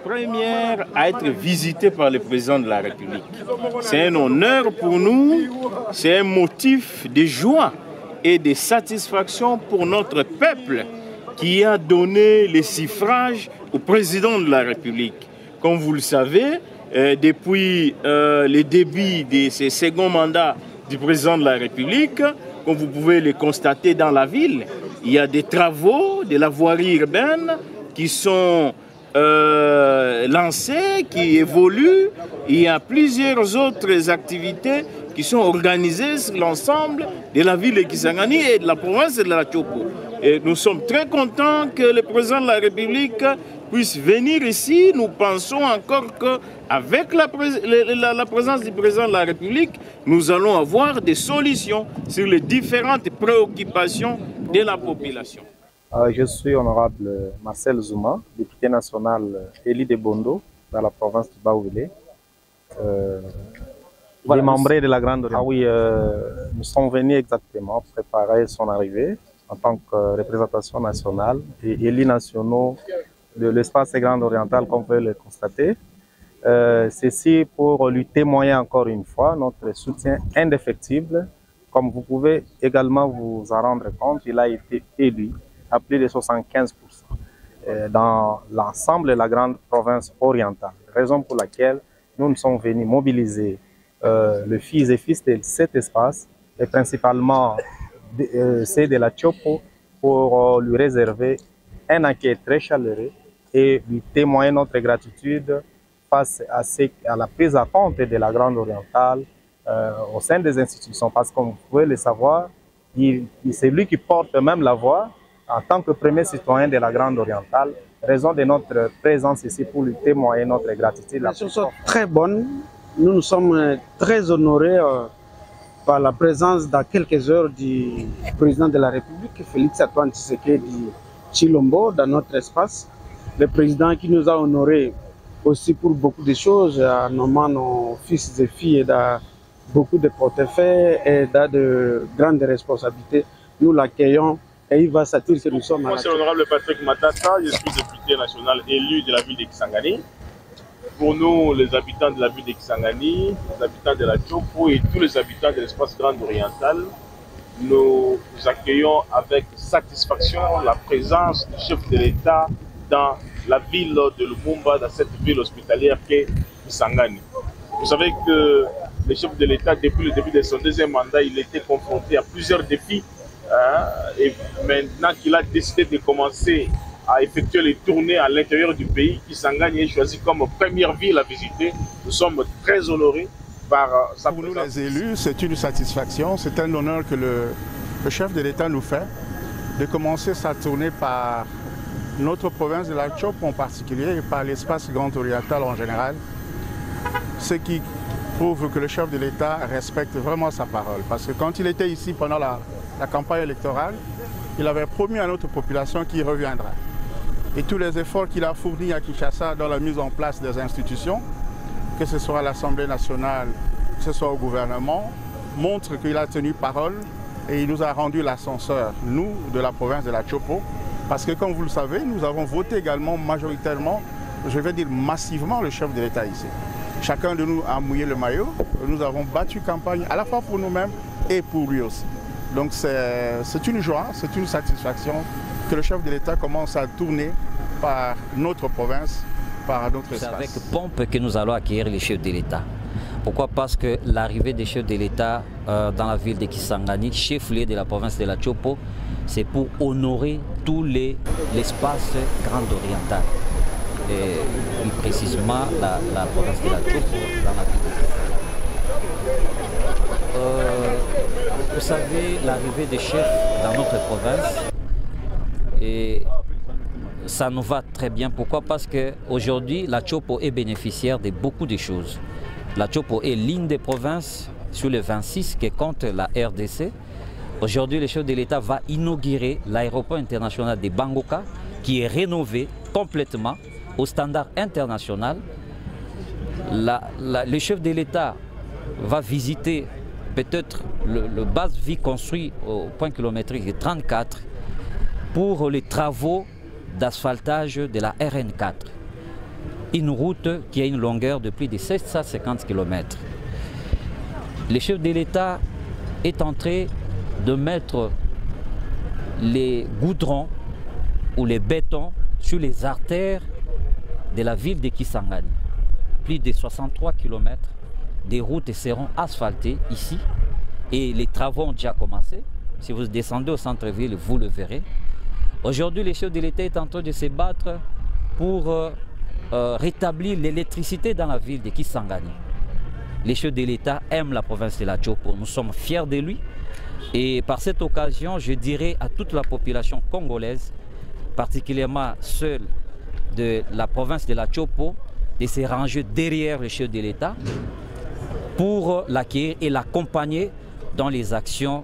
première à être visitée par le président de la République. C'est un honneur pour nous, c'est un motif de joie et de satisfaction pour notre peuple qui a donné le suffrage au président de la République. Comme vous le savez, depuis le début de ce second mandat du président de la République, comme vous pouvez le constater dans la ville, il y a des travaux de la voirie urbaine qui sont lancés, qui évoluent. Il y a plusieurs autres activités qui sont organisées sur l'ensemble de la ville de Kisangani et de la province de la Tchopo. Et nous sommes très contents que le président de la République puisse venir ici. Nous pensons encore qu'avec la présence du président de la République, nous allons avoir des solutions sur les différentes préoccupations de la population. Je suis honorable Marcel Zouma, député national élu de Bondo, dans la province du Bas-Ouvélé. Démembré de la Grande Orientale. Ah oui, nous sommes venus exactement préparer son arrivée en tant que représentation nationale et élus nationaux de l'espace Grande Orientale, comme vous pouvez le constater. Ceci pour lui témoigner encore une fois notre soutien indéfectible. Comme vous pouvez également vous en rendre compte, il a été élu à plus de 75% dans l'ensemble de la grande province orientale. Raison pour laquelle nous sommes venus mobiliser le fils et fils de cet espace, et principalement ceux de la Tchopo, pour lui réserver un accueil très chaleureux et lui témoigner notre gratitude face à la prise en compte de la Grande Orientale au sein des institutions. Parce que comme vous pouvez le savoir, c'est lui qui porte même la voix en tant que premier citoyen de la Grande Orientale. Raison de notre présence ici pour lui témoigner notre gratitude. Les choses sont très bonnes. Nous sommes très honorés par la présence dans quelques heures du président de la République, Félix-Antoine Tshisekedi Tshilombo, dans notre espace. Le président qui nous a honorés aussi pour beaucoup de choses, en nommant nos fils et filles dans beaucoup de portefeuilles et dans de grandes responsabilités. Nous l'accueillons et il va s'attirer que nous sommes. Moi, c'est l'honorable Patrick Matassa, je suis député national élu de la ville de Kisangani. Pour nous, les habitants de la ville de Kisangani, les habitants de la Tchopo et tous les habitants de l'espace Grande Orientale, nous accueillons avec satisfaction la présence du chef de l'État dans la ville de Lumumba, dans cette ville hospitalière qu'est Kisangani. Vous savez que le chef de l'État, depuis le début de son deuxième mandat, il était confronté à plusieurs défis. Et maintenant qu'il a décidé de commencer à effectuer les tournées à l'intérieur du pays, Kisangani est choisi comme première ville à visiter. Nous sommes très honorés par sa présence. Pour nous les élus, c'est une satisfaction, c'est un honneur que le chef de l'État nous fait de commencer sa tournée par notre province de la Tchopo en particulier et par l'espace Grand Oriental en général, ce qui prouve que le chef de l'État respecte vraiment sa parole. Parce que quand il était ici pendant la campagne électorale, il avait promis à notre population qu'il reviendra. Et tous les efforts qu'il a fournis à Kinshasa dans la mise en place des institutions, que ce soit à l'Assemblée nationale, que ce soit au gouvernement, montrent qu'il a tenu parole et il nous a rendu l'ascenseur, nous, de la province de la Tchopo. Parce que comme vous le savez, nous avons voté également majoritairement, je vais dire massivement, le chef de l'État ici. Chacun de nous a mouillé le maillot, nous avons battu campagne à la fois pour nous-mêmes et pour lui aussi. Donc c'est une joie, c'est une satisfaction que le chef de l'État commence à tourner par notre province, par notre espace. C'est avec pompe que nous allons accueillir les chefs de l'État. Pourquoi? Parce que l'arrivée des chefs de l'État dans la ville de Kisangani, chef-lieu de la province de la Tchopo, c'est pour honorer tout l'espace Grand Oriental. Et plus précisément la province de la Tchopo dans la ville de Kisangani. Vous savez, l'arrivée des chefs dans notre province, et ça nous va très bien. Pourquoi? Parce qu'aujourd'hui, la Tchopo est bénéficiaire de beaucoup de choses. La Tchopo est l'une des provinces sur les 26 que compte la RDC. Aujourd'hui, le chef de l'État va inaugurer l'aéroport international de Bangoka, qui est rénové complètement au standard international. Le chef de l'État va visiter peut-être le base vie construit au point kilométrique 34 pour les travaux d'asphaltage de la RN4. une route qui a une longueur de plus de 750 km. Le chef de l'État est en train de mettre les goudrons ou les bétons sur les artères de la ville de Kisangani. Plus de 63 km des routes seront asphaltées ici et les travaux ont déjà commencé. Si vous descendez au centre-ville, vous le verrez. Aujourd'hui, le chef de l'État est en train de se battre pour rétablir l'électricité dans la ville de Kisangani. Le chef de l'État aime la province de la Tchopo. Nous sommes fiers de lui. Et par cette occasion, je dirais à toute la population congolaise, particulièrement celle de la province de la Tchopo, de se ranger derrière le chef de l'État pour l'accueillir et l'accompagner dans les actions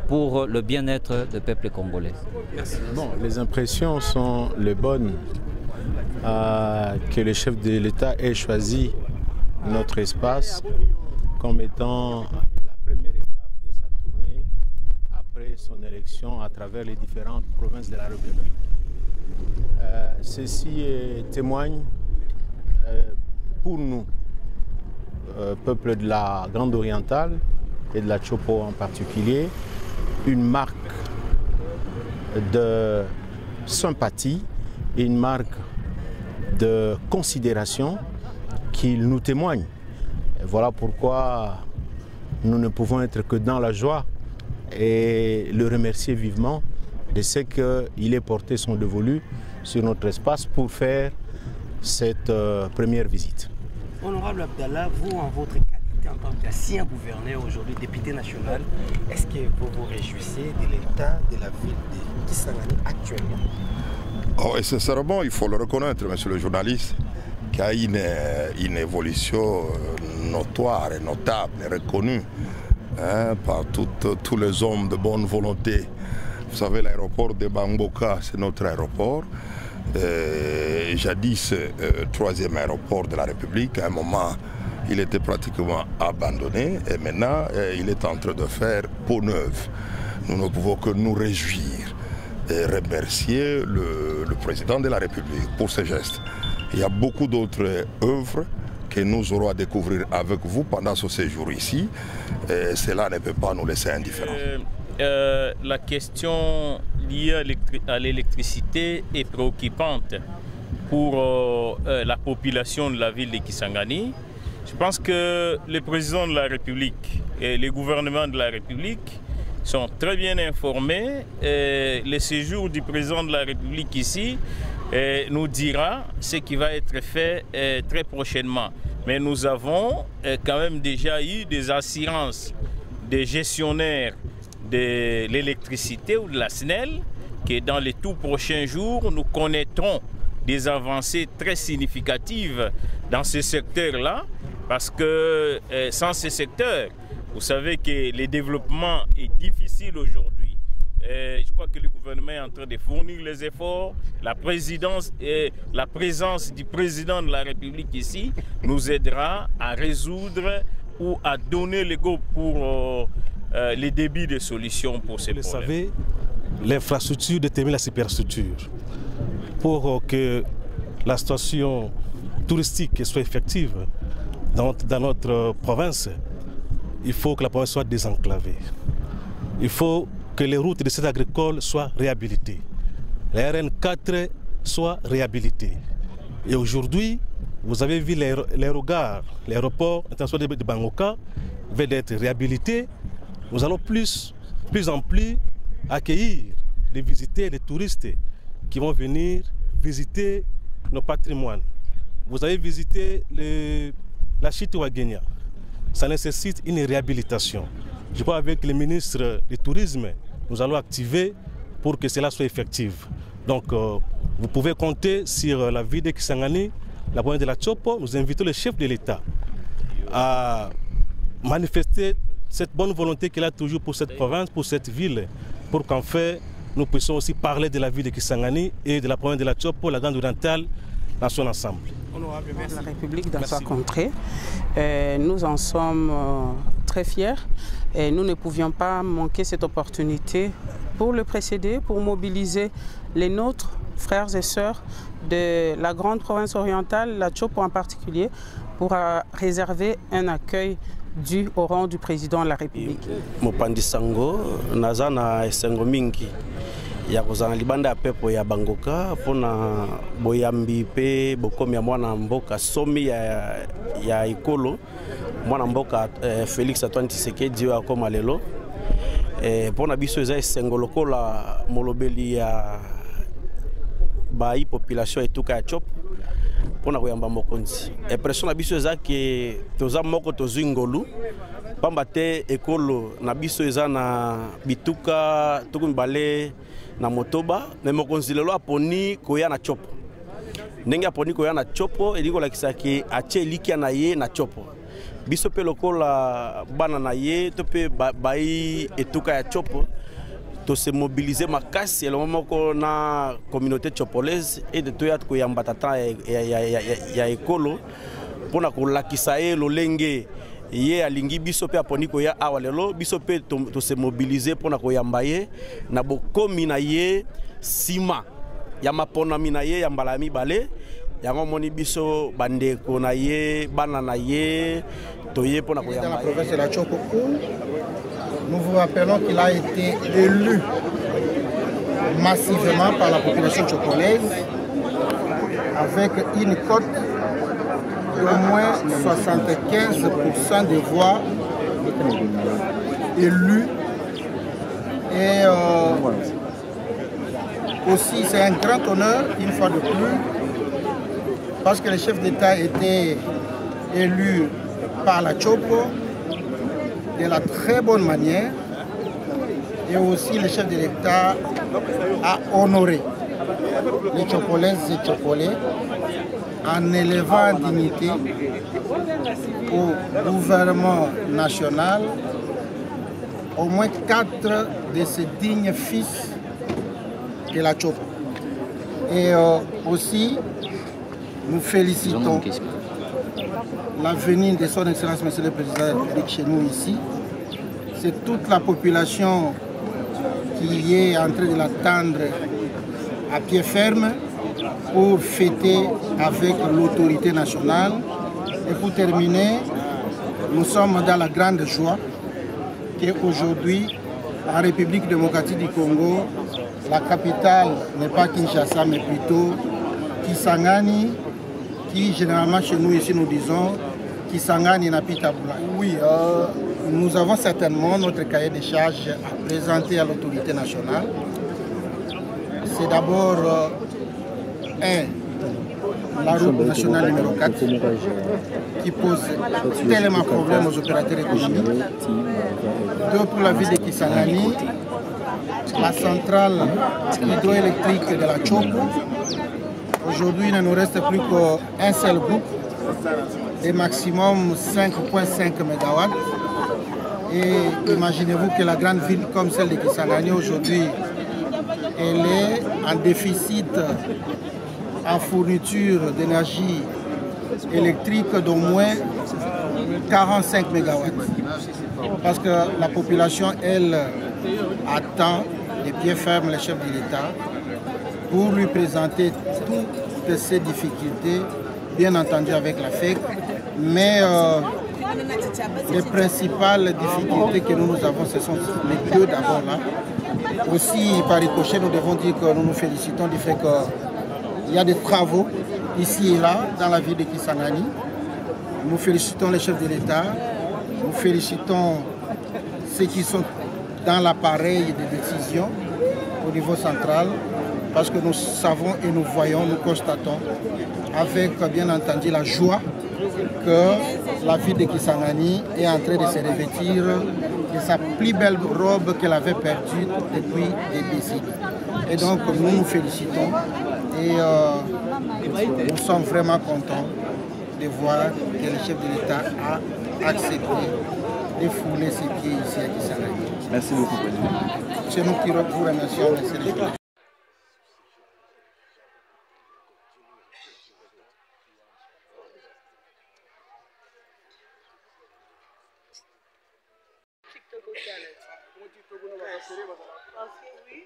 pour le bien-être du peuple congolais. Merci. Bon, les impressions sont les bonnes que le chef de l'État ait choisi notre espace comme étant la première étape de sa tournée après son élection à travers les différentes provinces de la République. Ceci témoigne pour nous, peuple de la Grande Orientale et de la Tchopo en particulier, une marque de sympathie et une marque de considération qu'il nous témoigne. Et voilà pourquoi nous ne pouvons être que dans la joie et le remercier vivement de ce qu'il ait porté son dévolu sur notre espace pour faire cette première visite. Honorable Abdallah, vous en votre qualité en tant qu'ancien gouverneur, aujourd'hui député national, est-ce que vous vous réjouissez de l'état de la ville de Kisangani actuellement? Oh, et sincèrement, il faut le reconnaître, monsieur le journaliste, qu'il y a une évolution notoire et notable et reconnue par tous les hommes de bonne volonté. Vous savez, l'aéroport de Bamboka, c'est notre aéroport. Jadis, troisième aéroport de la République, à un moment, il était pratiquement abandonné et maintenant, il est en train de faire peau neuve. Nous ne pouvons que nous réjouir et remercier le président de la République pour ce geste. Il y a beaucoup d'autres œuvres que nous aurons à découvrir avec vous pendant ce séjour ici. Et cela ne peut pas nous laisser indifférents. La question liée à l'électricité est préoccupante pour la population de la ville de Kisangani. Je pense que le président de la République et le gouvernement de la République sont très bien informés. Le séjour du président de la République ici nous dira ce qui va être fait très prochainement. Mais nous avons quand même déjà eu des assurances des gestionnaires de l'électricité ou de la SNEL que dans les tout prochains jours, nous connaîtrons des avancées très significatives dans ce secteur-là, parce que sans ce secteur, vous savez que le développement est difficile aujourd'hui. Je crois que le gouvernement est en train de fournir les efforts. La présidence et la présence du président de la République ici nous aidera à résoudre ou à donner le go pour les débits de solutions pour ces problèmes. Vous le savez, l'infrastructure détermine la superstructure. Pour que la situation touristique soit effective dans notre province, il faut que la province soit désenclavée. Il faut que les routes de cette agricole soient réhabilitées. La RN4 soit réhabilitée. Et aujourd'hui, vous avez vu l'aérogare, l'aéroport international de Bangoka vient d'être réhabilité. Nous allons plus en plus accueillir les visiteurs, les touristes qui vont venir visiter nos patrimoines. Vous avez visité la Chitouagenia. Ça nécessite une réhabilitation. Je crois qu'avec le ministre du Tourisme, nous allons activer pour que cela soit effectif. Donc, vous pouvez compter sur la ville de Kisangani, la province de la Tchopo. Nous invitons le chef de l'État à manifester cette bonne volonté qu'il a toujours pour cette province, pour cette ville, pour qu'en fait, nous puissions aussi parler de la ville de Kisangani et de la province de la Tchopo, la Grande Orientale, dans son ensemble. Honorable de la République dans sa contrée, nous en sommes très fiers et nous ne pouvions pas manquer cette opportunité pour le précéder, pour mobiliser les nôtres frères et sœurs de la grande province orientale, la Tchopo en particulier, pour réserver un accueil dû au rang du président de la République. Mopandi sango nazana esengo mingi ya kozana libanda ya pepo ya bangoka pona boyambi pe bokomi ya mwana mboka somi ya ekolo mwana mboka Félix Antoine Tshisekedi oyo akoma lelo pona biso eza esengo lokola molobeli ya bayi population etuka ya Tchopo pona koyamba mokonzi. Impression na biso eza ke toza moko tozwi ngolu pamba te ekolo na biso eza na bituka tuku mibale na motoba me mokonzi lelo aponi koya na Tchopo. Ndenge aponi koya na Tchopo eliko lakisa ke atie likia na ye na Tchopo. Biso pe lokola bana na ye to pe bayi etuka ya Tchopo to se mobiliser makasi elongo moko na communauté tchopolaise et de toya koyamba tata ya ekolo pona kolakisa ye lolenge ye alingi biso pe aponi koya awa lelo biso pe to se mobiliser pona koyamba ye na bokomi na ye sima ya maponami na ye ya mbala mibale yango moni biso bandeko na ye bana na ye toye pona koyamba dans la province de la Tchopo. Nous vous rappelons qu'il a été élu massivement par la population tchopolaise avec une cote d'au moins 75% des voix élues. Et aussi c'est un grand honneur, une fois de plus, parce que le chef d'État était élu par la Tchopo de la très bonne manière, et aussi le chef de l'État a honoré les Tchopolaises et Tchopolais en élevant en dignité au gouvernement national au moins 4 de ses dignes fils de la Tchopo. Et aussi, nous félicitons la venue de son Excellence Monsieur le Président de la République chez nous ici. C'est toute la population qui est en train de l'attendre à pied ferme pour fêter avec l'autorité nationale. Et pour terminer, nous sommes dans la grande joie qu'aujourd'hui, en République démocratique du Congo, la capitale n'est pas Kinshasa, mais plutôt Kisangani, qui généralement chez nous ici nous disons Kisangani Napitabula. Oui, nous avons certainement notre cahier de charges à présenter à l'autorité nationale. C'est d'abord la route nationale numéro 4 qui pose tellement de problèmes aux opérateurs économiques. 2 pour la ville de Kisangani, la centrale hydroélectrique de la Tchopo. Aujourd'hui, il ne nous reste plus qu'un seul groupe, et maximum 5,5 MW. Et imaginez-vous que la grande ville comme celle de Kisangani aujourd'hui, elle est en déficit en fourniture d'énergie électrique d'au moins 45 MW. Parce que la population, elle, attend de pied ferme le chef de l'État pour lui présenter toutes ces difficultés, bien entendu avec la FEC, mais les principales difficultés que nous avons, ce sont les 2 d'abord là. Aussi, par ricochet, nous devons dire que nous nous félicitons du fait qu'il y a des travaux ici et là dans la ville de Kisangani. Nous félicitons les chefs de l'État, nous félicitons ceux qui sont dans l'appareil de décision au niveau central, parce que nous savons et nous voyons, nous constatons avec bien entendu la joie que la ville de Kisangani est en train de se revêtir de sa plus belle robe qu'elle avait perdue depuis des décennies. Et donc nous nous félicitons et nous sommes vraiment contents de voir que le chef de l'État a accepté de fouler ses pieds ici à Kisangani. Merci beaucoup. C'est nous qui vous remercions. Merci. Parce que oui,